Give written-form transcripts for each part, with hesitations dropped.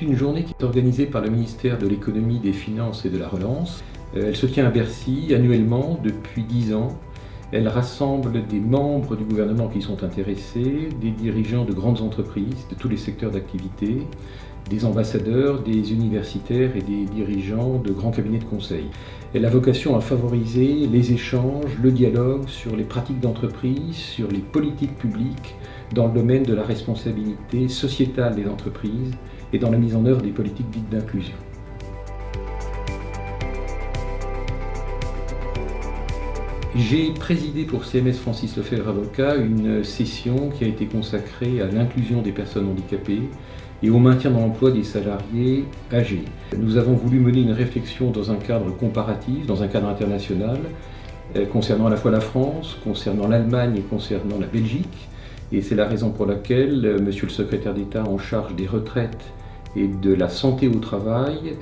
une journée qui est organisée par le ministère de l'Économie, des Finances et de la Relance. Elle se tient à Bercy annuellement depuis 10 ans. Elle rassemble des membres du gouvernement qui sont intéressés, des dirigeants de grandes entreprises de tous les secteurs d'activité, des ambassadeurs, des universitaires et des dirigeants de grands cabinets de conseil. Elle a vocation à favoriser les échanges, le dialogue sur les pratiques d'entreprise, sur les politiques publiques dans le domaine de la responsabilité sociétale des entreprises et dans la mise en œuvre des politiques dites d'inclusion. J'ai présidé pour CMS Francis Lefebvre Avocat une session qui a été consacrée à l'inclusion des personnes handicapées et au maintien dans l'emploi des salariés âgés. Nous avons voulu mener une réflexion dans un cadre comparatif, dans un cadre international, concernant à la fois la France, concernant l'Allemagne et concernant la Belgique. Et c'est la raison pour laquelle Monsieur le secrétaire d'État en charge des retraites et de la santé au travail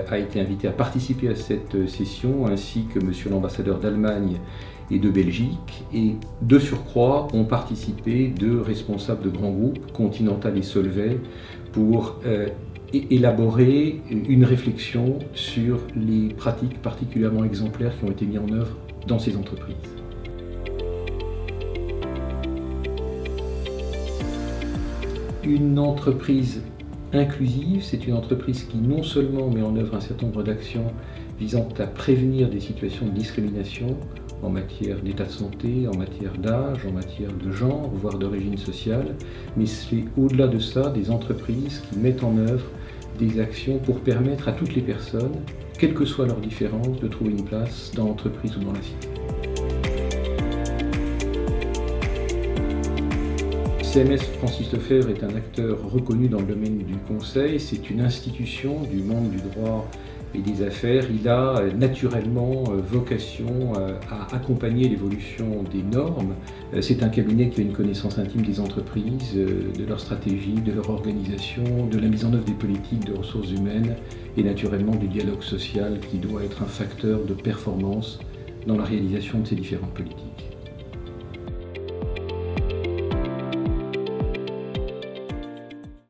a été invité à participer à cette session, ainsi que Monsieur l'ambassadeur d'Allemagne et de Belgique. Et de surcroît ont participé deux responsables de grands groupes, Continental et Solvay, pour élaborer une réflexion sur les pratiques particulièrement exemplaires qui ont été mises en œuvre dans ces entreprises. Une entreprise inclusive, c'est une entreprise qui non seulement met en œuvre un certain nombre d'actions visant à prévenir des situations de discrimination en matière d'état de santé, en matière d'âge, en matière de genre, voire d'origine sociale, mais c'est au-delà de ça des entreprises qui mettent en œuvre des actions pour permettre à toutes les personnes, quelles que soient leurs différences, de trouver une place dans l'entreprise ou dans la cité. CMS Francis Lefebvre est un acteur reconnu dans le domaine du conseil, c'est une institution du monde du droit et des affaires. Il a naturellement vocation à accompagner l'évolution des normes. C'est un cabinet qui a une connaissance intime des entreprises, de leur stratégie, de leur organisation, de la mise en œuvre des politiques de ressources humaines et naturellement du dialogue social qui doit être un facteur de performance dans la réalisation de ces différentes politiques.